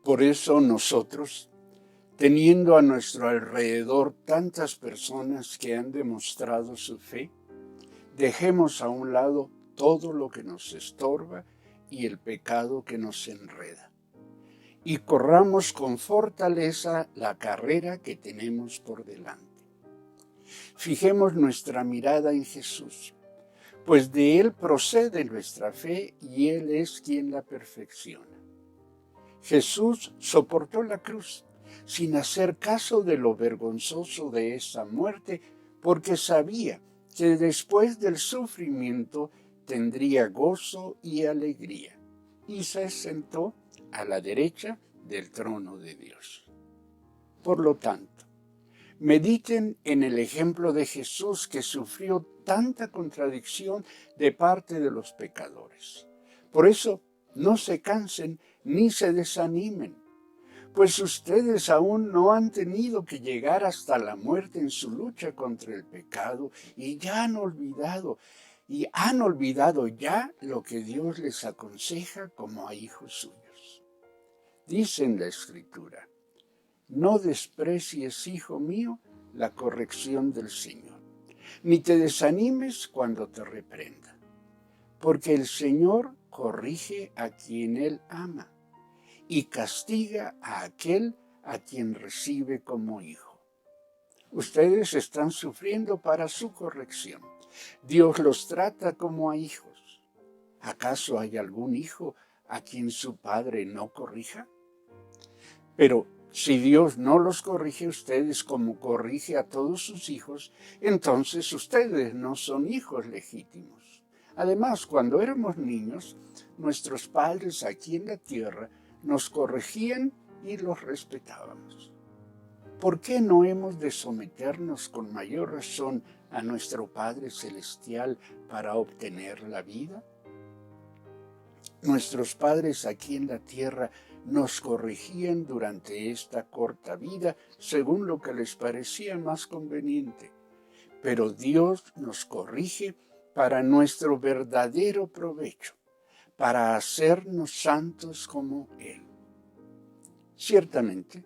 Por eso nosotros, teniendo a nuestro alrededor tantas personas que han demostrado su fe, dejemos a un lado todo lo que nos estorba y el pecado que nos enreda, y corramos con fortaleza la carrera que tenemos por delante. Fijemos nuestra mirada en Jesús, pues de Él procede nuestra fe y Él es quien la perfecciona. Jesús soportó la cruz sin hacer caso de lo vergonzoso de esa muerte, porque sabía que después del sufrimiento tendría gozo y alegría, y se sentó a la derecha del trono de Dios. Por lo tanto, mediten en el ejemplo de Jesús, que sufrió tanta contradicción de parte de los pecadores. Por eso, no se cansen ni se desanimen, pues ustedes aún no han tenido que llegar hasta la muerte en su lucha contra el pecado y han olvidado ya lo que Dios les aconseja como a hijos suyos. Dice en la Escritura: no desprecies, hijo mío, la corrección del Señor, ni te desanimes cuando te reprenda, porque el Señor corrige a quien Él ama y castiga a aquel a quien recibe como hijo. Ustedes están sufriendo para su corrección. Dios los trata como a hijos. ¿Acaso hay algún hijo a quien su padre no corrija? Pero si Dios no los corrige a ustedes como corrige a todos sus hijos, entonces ustedes no son hijos legítimos. Además, cuando éramos niños, nuestros padres aquí en la tierra nos corregían y los respetábamos. ¿Por qué no hemos de someternos con mayor razón a nuestro Padre Celestial para obtener la vida? Nuestros padres aquí en la tierra nos corregían durante esta corta vida según lo que les parecía más conveniente, pero Dios nos corrige para nuestro verdadero provecho, para hacernos santos como Él. Ciertamente,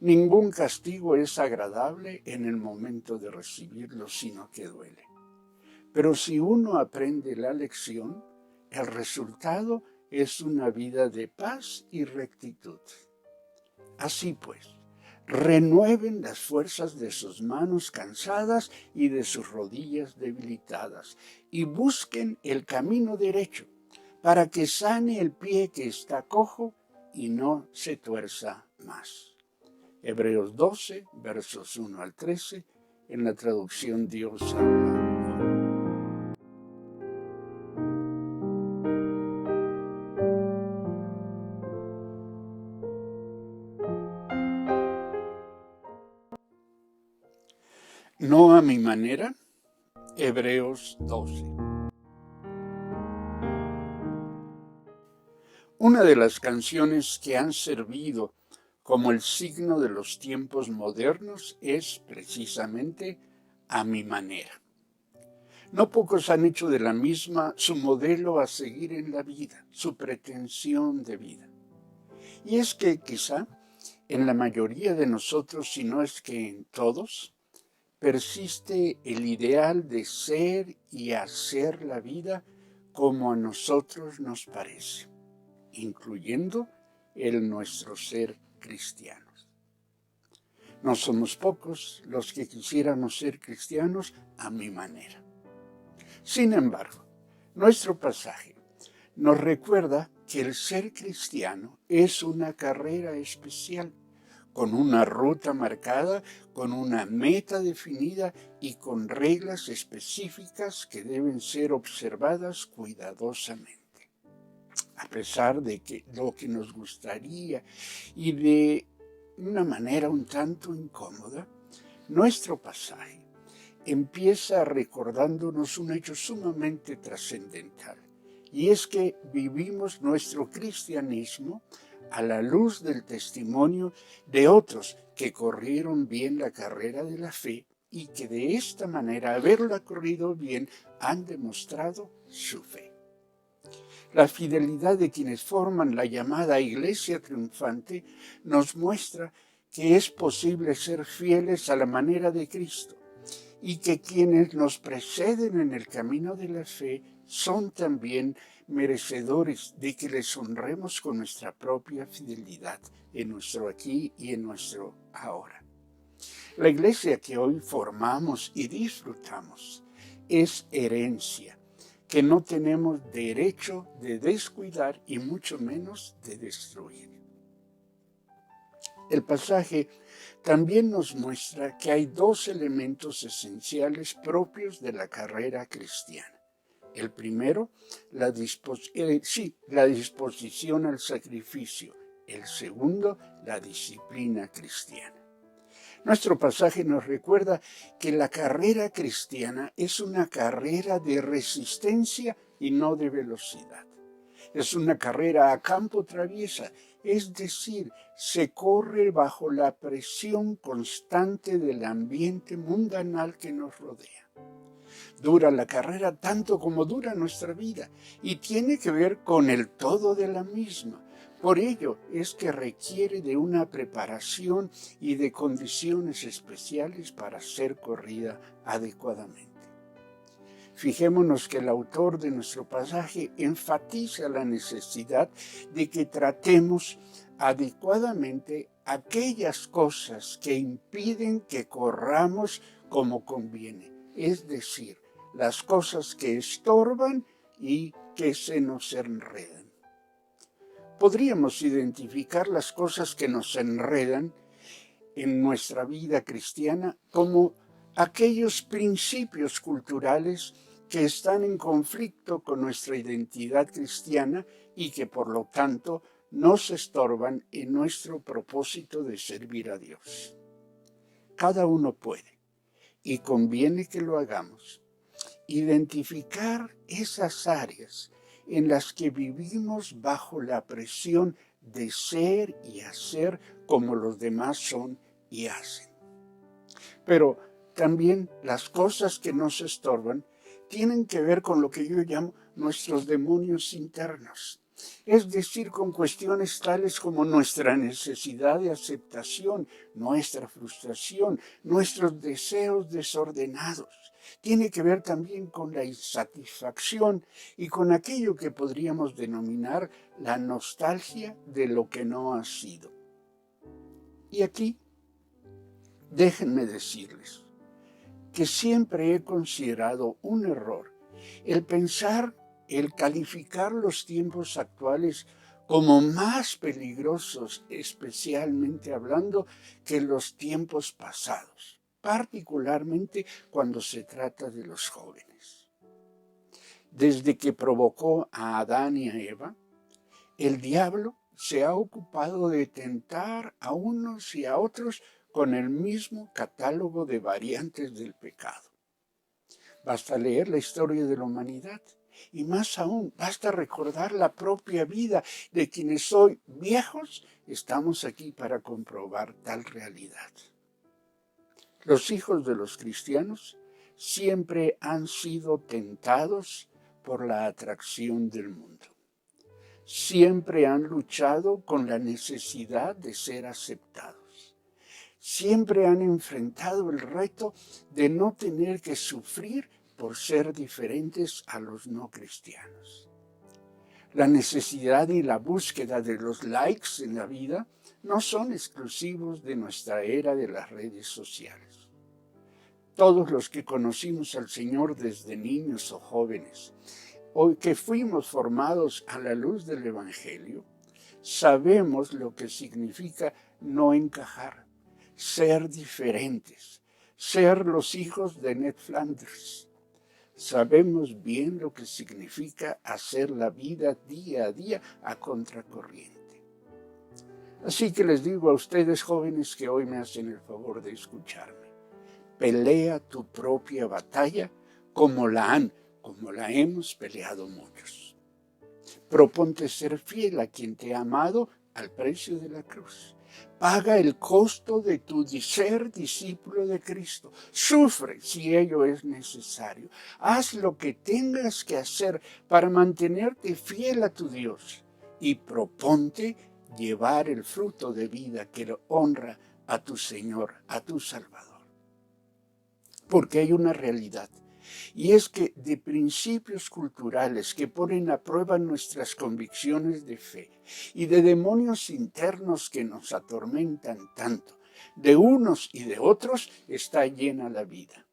ningún castigo es agradable en el momento de recibirlo, sino que duele. Pero si uno aprende la lección, el resultado es una vida de paz y rectitud. Así pues, renueven las fuerzas de sus manos cansadas y de sus rodillas debilitadas, y busquen el camino derecho, para que sane el pie que está cojo y no se tuerza más. Hebreos 12, versos 1 al 13, en la traducción Dios habla hoy. No a mi manera, Hebreos 12. Una de las canciones que han servido como el signo de los tiempos modernos es precisamente A mi manera. No pocos han hecho de la misma su modelo a seguir en la vida, su pretensión de vida. Y es que quizá en la mayoría de nosotros, si no es que en todos, persiste el ideal de ser y hacer la vida como a nosotros nos parece, incluyendo el nuestro ser cristianos. No somos pocos los que quisiéramos ser cristianos a mi manera. Sin embargo, nuestro pasaje nos recuerda que el ser cristiano es una carrera especial, con una ruta marcada, con una meta definida y con reglas específicas que deben ser observadas cuidadosamente. A pesar de que lo que nos gustaría y de una manera un tanto incómoda, nuestro pasaje empieza recordándonos un hecho sumamente trascendental, y es que vivimos nuestro cristianismo a la luz del testimonio de otros que corrieron bien la carrera de la fe y que de esta manera, haberla corrido bien, han demostrado su fe. La fidelidad de quienes forman la llamada Iglesia triunfante nos muestra que es posible ser fieles a la manera de Cristo y que quienes nos preceden en el camino de la fe son también merecedores de que les honremos con nuestra propia fidelidad en nuestro aquí y en nuestro ahora. La iglesia que hoy formamos y disfrutamos es herencia que no tenemos derecho de descuidar y mucho menos de destruir. El pasaje también nos muestra que hay dos elementos esenciales propios de la carrera cristiana. El primero, la disposición al sacrificio. El segundo, la disciplina cristiana. Nuestro pasaje nos recuerda que la carrera cristiana es una carrera de resistencia y no de velocidad. Es una carrera a campo traviesa, es decir, se corre bajo la presión constante del ambiente mundanal que nos rodea. Dura la carrera tanto como dura nuestra vida y tiene que ver con el todo de la misma. Por ello es que requiere de una preparación y de condiciones especiales para ser corrida adecuadamente. Fijémonos que el autor de nuestro pasaje enfatiza la necesidad de que tratemos adecuadamente aquellas cosas que impiden que corramos como conviene, es decir, las cosas que estorban y que se nos enredan. Podríamos identificar las cosas que nos enredan en nuestra vida cristiana como aquellos principios culturales que están en conflicto con nuestra identidad cristiana y que por lo tanto nos estorban en nuestro propósito de servir a Dios. Cada uno puede, y conviene que lo hagamos, identificar esas áreas en las que vivimos bajo la presión de ser y hacer como los demás son y hacen. Pero también las cosas que nos estorban tienen que ver con lo que yo llamo nuestros demonios internos. Es decir, con cuestiones tales como nuestra necesidad de aceptación, nuestra frustración, nuestros deseos desordenados. Tiene que ver también con la insatisfacción y con aquello que podríamos denominar la nostalgia de lo que no ha sido. Y aquí, déjenme decirles que siempre he considerado un error el calificar los tiempos actuales como más peligrosos, especialmente hablando, que los tiempos pasados, particularmente cuando se trata de los jóvenes. Desde que provocó a Adán y a Eva, el diablo se ha ocupado de tentar a unos y a otros con el mismo catálogo de variantes del pecado. Basta leer la historia de la humanidad y más aún, basta recordar la propia vida de quienes hoy viejos estamos aquí para comprobar tal realidad. Los hijos de los cristianos siempre han sido tentados por la atracción del mundo. Siempre han luchado con la necesidad de ser aceptados. Siempre han enfrentado el reto de no tener que sufrir por ser diferentes a los no cristianos. La necesidad y la búsqueda de los likes en la vida no son exclusivos de nuestra era de las redes sociales. Todos los que conocimos al Señor desde niños o jóvenes, o que fuimos formados a la luz del Evangelio, sabemos lo que significa no encajar, ser diferentes, ser los hijos de Ned Flanders. Sabemos bien lo que significa hacer la vida día a día a contracorriente. Así que les digo a ustedes jóvenes que hoy me hacen el favor de escucharme, pelea tu propia batalla como la hemos peleado muchos. Proponte ser fiel a quien te ha amado al precio de la cruz. Paga el costo de tu ser discípulo de Cristo. Sufre si ello es necesario. Haz lo que tengas que hacer para mantenerte fiel a tu Dios y proponte llevar el fruto de vida que le honra a tu Señor, a tu Salvador. Porque hay una realidad, y es que de principios culturales que ponen a prueba nuestras convicciones de fe y de demonios internos que nos atormentan tanto, de unos y de otros está llena la vida.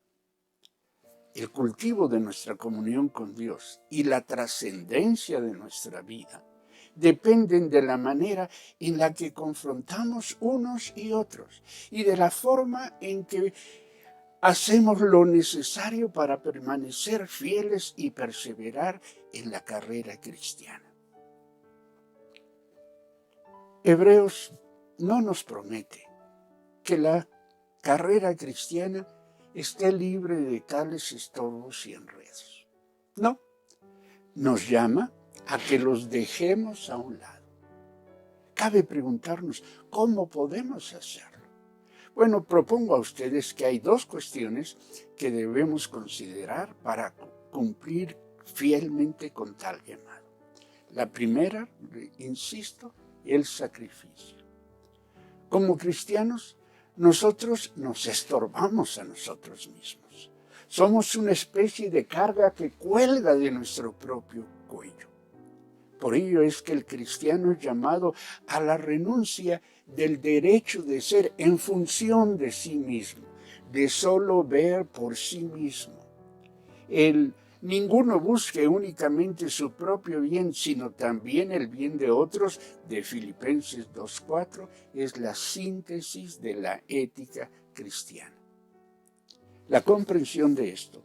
El cultivo de nuestra comunión con Dios y la trascendencia de nuestra vida dependen de la manera en la que confrontamos unos y otros y de la forma en que hacemos lo necesario para permanecer fieles y perseverar en la carrera cristiana. Hebreos no nos promete que la carrera cristiana esté libre de tales estorbos y enredos. No, nos llama a que los dejemos a un lado. Cabe preguntarnos, ¿cómo podemos hacerlo? Bueno, propongo a ustedes que hay dos cuestiones que debemos considerar para cumplir fielmente con tal llamado. La primera, insisto, el sacrificio. Como cristianos, nosotros nos estorbamos a nosotros mismos. Somos una especie de carga que cuelga de nuestro propio cuello. Por ello es que el cristiano es llamado a la renuncia del derecho de ser en función de sí mismo, de solo ver por sí mismo. Ninguno busque únicamente su propio bien, sino también el bien de otros, de Filipenses 2:4, es la síntesis de la ética cristiana. La comprensión de esto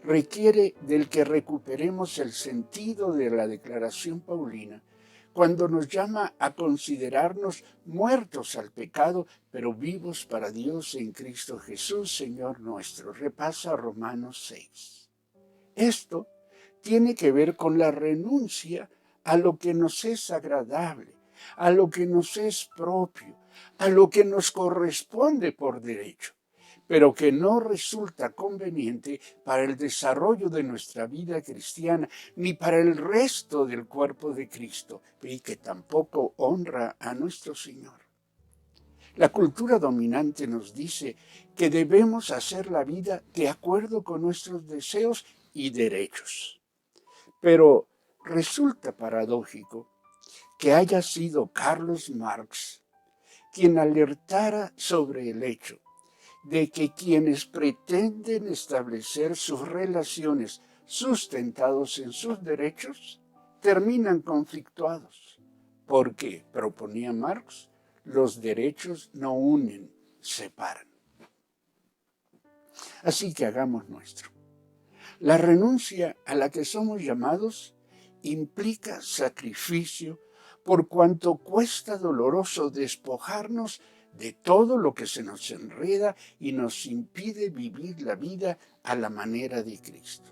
requiere del que recuperemos el sentido de la declaración paulina cuando nos llama a considerarnos muertos al pecado, pero vivos para Dios en Cristo Jesús, Señor nuestro. Repasa Romanos 6. Esto tiene que ver con la renuncia a lo que nos es agradable, a lo que nos es propio, a lo que nos corresponde por derecho, pero que no resulta conveniente para el desarrollo de nuestra vida cristiana ni para el resto del cuerpo de Cristo, y que tampoco honra a nuestro Señor. La cultura dominante nos dice que debemos hacer la vida de acuerdo con nuestros deseos y derechos. Pero resulta paradójico que haya sido Carlos Marx quien alertara sobre el hecho de que quienes pretenden establecer sus relaciones sustentados en sus derechos terminan conflictuados, porque, proponía Marx, los derechos no unen, separan. Así que hagamos nuestro. La renuncia a la que somos llamados implica sacrificio, por cuanto cuesta doloroso despojarnos de todo lo que se nos enreda y nos impide vivir la vida a la manera de Cristo.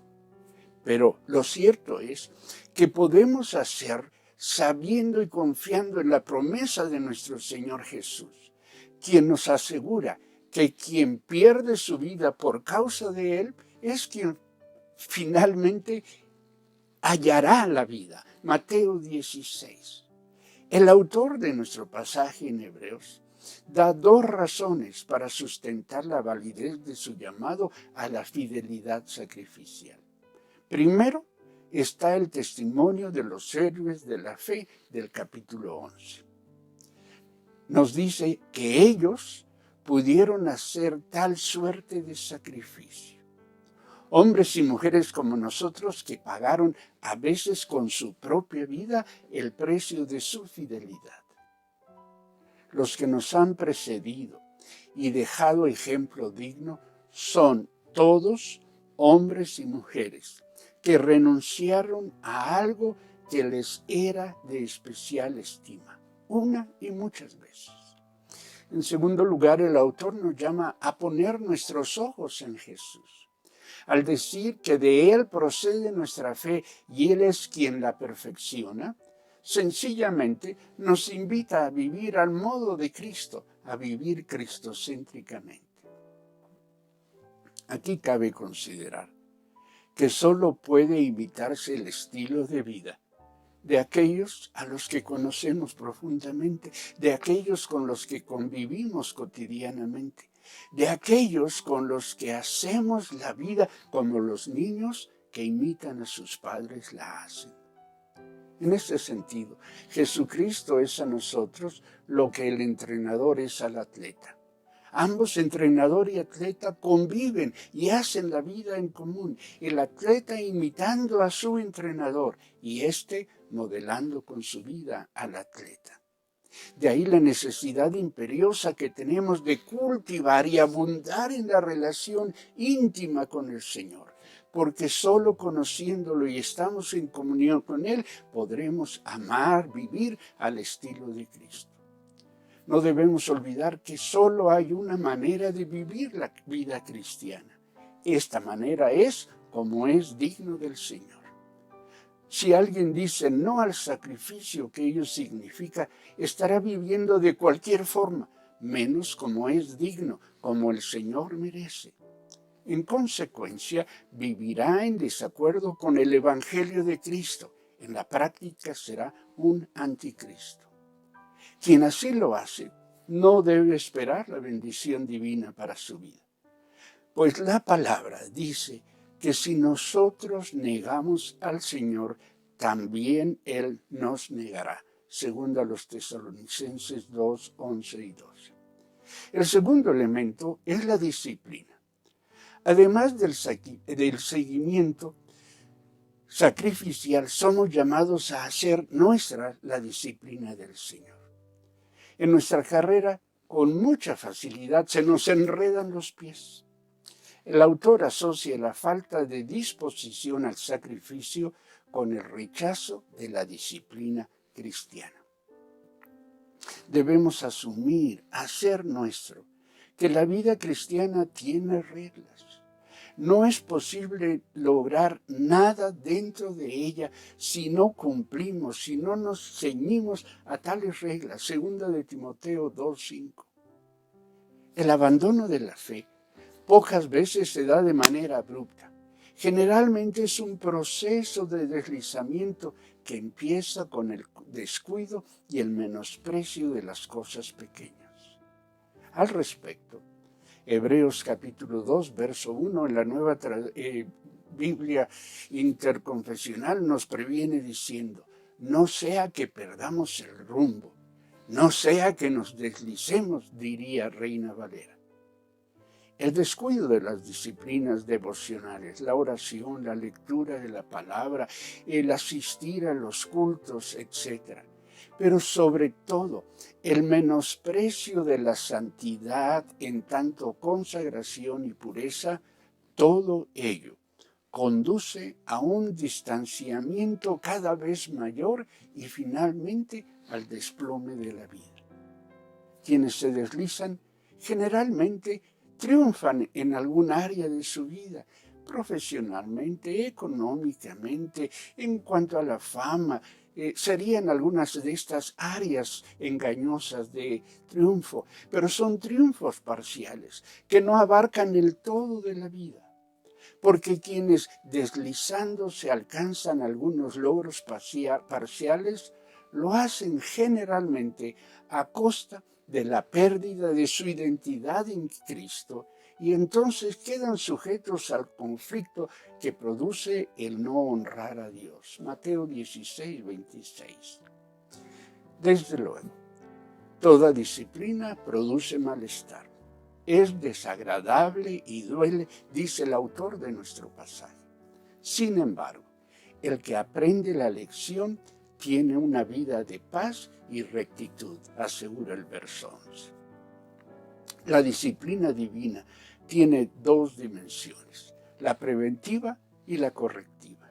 Pero lo cierto es que podemos hacer sabiendo y confiando en la promesa de nuestro Señor Jesús, quien nos asegura que quien pierde su vida por causa de Él es quien finalmente hallará la vida. Mateo 16. El autor de nuestro pasaje en Hebreos da dos razones para sustentar la validez de su llamado a la fidelidad sacrificial. Primero está el testimonio de los héroes de la fe del capítulo 11. Nos dice que ellos pudieron hacer tal suerte de sacrificio. Hombres y mujeres como nosotros que pagaron a veces con su propia vida el precio de su fidelidad. Los que nos han precedido y dejado ejemplo digno son todos hombres y mujeres que renunciaron a algo que les era de especial estima, una y muchas veces. En segundo lugar, el autor nos llama a poner nuestros ojos en Jesús, al decir que de Él procede nuestra fe y Él es quien la perfecciona. Sencillamente nos invita a vivir al modo de Cristo, a vivir cristocéntricamente. Aquí cabe considerar que solo puede imitarse el estilo de vida de aquellos a los que conocemos profundamente, de aquellos con los que convivimos cotidianamente, de aquellos con los que hacemos la vida como los niños que imitan a sus padres la hacen. En este sentido, Jesucristo es a nosotros lo que el entrenador es al atleta. Ambos, entrenador y atleta, conviven y hacen la vida en común. El atleta imitando a su entrenador y éste modelando con su vida al atleta. De ahí la necesidad imperiosa que tenemos de cultivar y abundar en la relación íntima con el Señor, porque solo conociéndolo y estamos en comunión con Él, podremos amar, vivir al estilo de Cristo. No debemos olvidar que solo hay una manera de vivir la vida cristiana. Esta manera es como es digno del Señor. Si alguien dice no al sacrificio que ello significa, estará viviendo de cualquier forma, menos como es digno, como el Señor merece. En consecuencia, vivirá en desacuerdo con el Evangelio de Cristo. En la práctica será un anticristo. Quien así lo hace, no debe esperar la bendición divina para su vida. Pues la palabra dice que si nosotros negamos al Señor, también Él nos negará. Segundo a los Tesalonicenses 2, 11 y 12. El segundo elemento es la disciplina. Además del seguimiento sacrificial, somos llamados a hacer nuestra la disciplina del Señor. En nuestra carrera, con mucha facilidad, se nos enredan los pies. El autor asocia la falta de disposición al sacrificio con el rechazo de la disciplina cristiana. Debemos asumir, hacer nuestro, que la vida cristiana tiene reglas. No es posible lograr nada dentro de ella si no cumplimos, si no nos ceñimos a tales reglas. Segunda de Timoteo 2:5. El abandono de la fe pocas veces se da de manera abrupta. Generalmente es un proceso de deslizamiento que empieza con el descuido y el menosprecio de las cosas pequeñas. Al respecto, Hebreos capítulo 2, verso 1, en la nueva Biblia interconfesional nos previene diciendo: no sea que perdamos el rumbo, no sea que nos deslicemos, diría Reina Valera. El descuido de las disciplinas devocionales, la oración, la lectura de la palabra, el asistir a los cultos, etc., pero sobre todo el menosprecio de la santidad en tanto consagración y pureza, todo ello conduce a un distanciamiento cada vez mayor y finalmente al desplome de la vida. Quienes se deslizan generalmente triunfan en algún área de su vida, profesionalmente, económicamente, en cuanto a la fama. Serían algunas de estas áreas engañosas de triunfo, pero son triunfos parciales que no abarcan el todo de la vida. Porque quienes deslizándose alcanzan algunos logros parciales, lo hacen generalmente a costa de la pérdida de su identidad en Cristo, y entonces quedan sujetos al conflicto que produce el no honrar a Dios. Mateo 16, 26. Desde luego, toda disciplina produce malestar. Es desagradable y duele, dice el autor de nuestro pasaje. Sin embargo, el que aprende la lección tiene una vida de paz y rectitud, asegura el verso 11. La disciplina divina tiene dos dimensiones, la preventiva y la correctiva.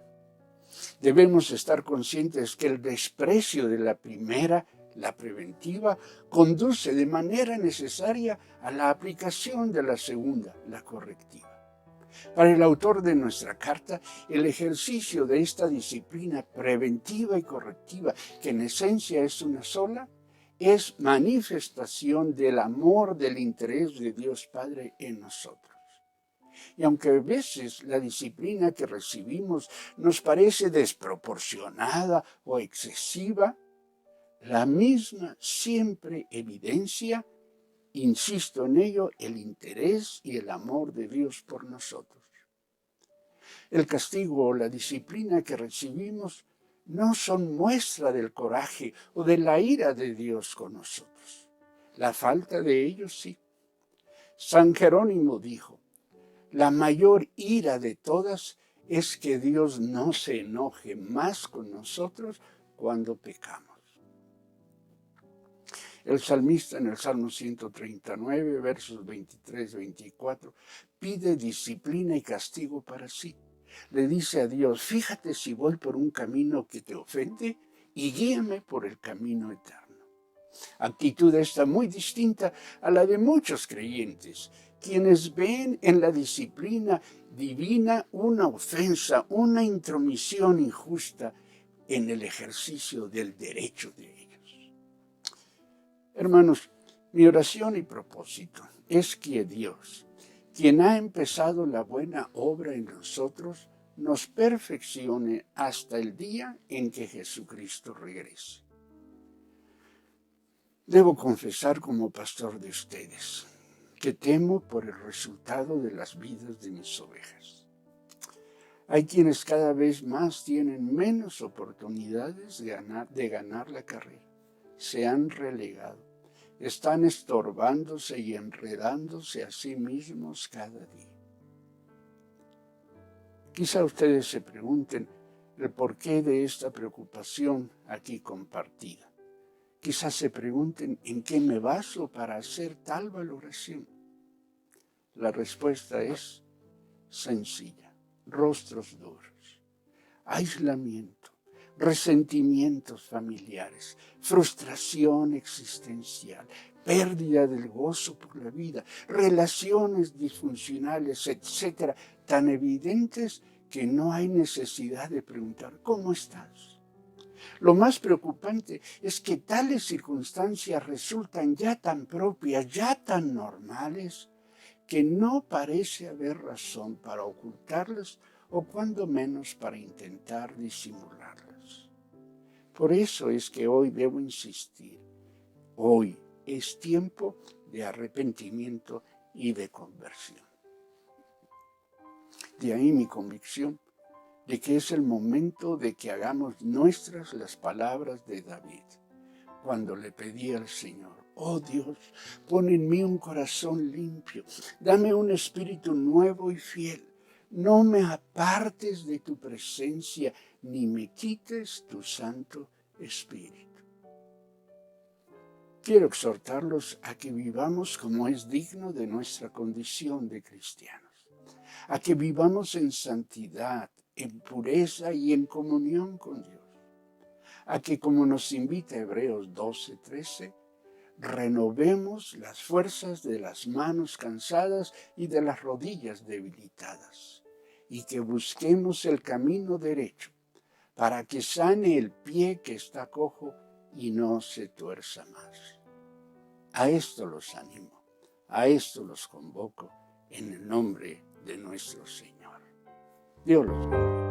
Debemos estar conscientes que el desprecio de la primera, la preventiva, conduce de manera necesaria a la aplicación de la segunda, la correctiva. Para el autor de nuestra carta, el ejercicio de esta disciplina preventiva y correctiva, que en esencia es una sola, es manifestación del amor, del interés de Dios Padre en nosotros. Y aunque a veces la disciplina que recibimos nos parece desproporcionada o excesiva, la misma siempre evidencia, insisto en ello, el interés y el amor de Dios por nosotros. El castigo o la disciplina que recibimos no son muestra del coraje o de la ira de Dios con nosotros. La falta de ellos sí. San Jerónimo dijo: la mayor ira de todas es que Dios no se enoje más con nosotros cuando pecamos. El salmista en el Salmo 139, versos 23-24, pide disciplina y castigo para sí. Le dice a Dios: fíjate si voy por un camino que te ofende y guíame por el camino eterno. Actitud esta muy distinta a la de muchos creyentes, quienes ven en la disciplina divina una ofensa, una intromisión injusta en el ejercicio del derecho de ellos. Hermanos, mi oración y propósito es que Dios, quien ha empezado la buena obra en nosotros, nos perfeccione hasta el día en que Jesucristo regrese. Debo confesar como pastor de ustedes que temo por el resultado de las vidas de mis ovejas. Hay quienes cada vez más tienen menos oportunidades de ganar la carrera. Se han relegado. Están estorbándose y enredándose a sí mismos cada día. Quizá ustedes se pregunten el porqué de esta preocupación aquí compartida. Quizás se pregunten en qué me baso para hacer tal valoración. La respuesta es sencilla: rostros duros, aislamiento, resentimientos familiares, frustración existencial, pérdida del gozo por la vida, relaciones disfuncionales, etcétera, tan evidentes que no hay necesidad de preguntar ¿cómo estás? Lo más preocupante es que tales circunstancias resultan ya tan propias, ya tan normales, que no parece haber razón para ocultarlas o cuando menos para intentar disimularlas. Por eso es que hoy debo insistir. Hoy es tiempo de arrepentimiento y de conversión. De ahí mi convicción de que es el momento de que hagamos nuestras las palabras de David, cuando le pedía al Señor: oh Dios, pon en mí un corazón limpio, dame un espíritu nuevo y fiel, no me apartes de tu presencia, ni me quites tu Santo Espíritu. Quiero exhortarlos a que vivamos como es digno de nuestra condición de cristianos, a que vivamos en santidad, en pureza y en comunión con Dios, a que, como nos invita Hebreos 12:13, renovemos las fuerzas de las manos cansadas y de las rodillas debilitadas, y que busquemos el camino derecho para que sane el pie que está cojo y no se tuerza más. A esto los animo, a esto los convoco en el nombre de nuestro Señor. Dios los bendiga.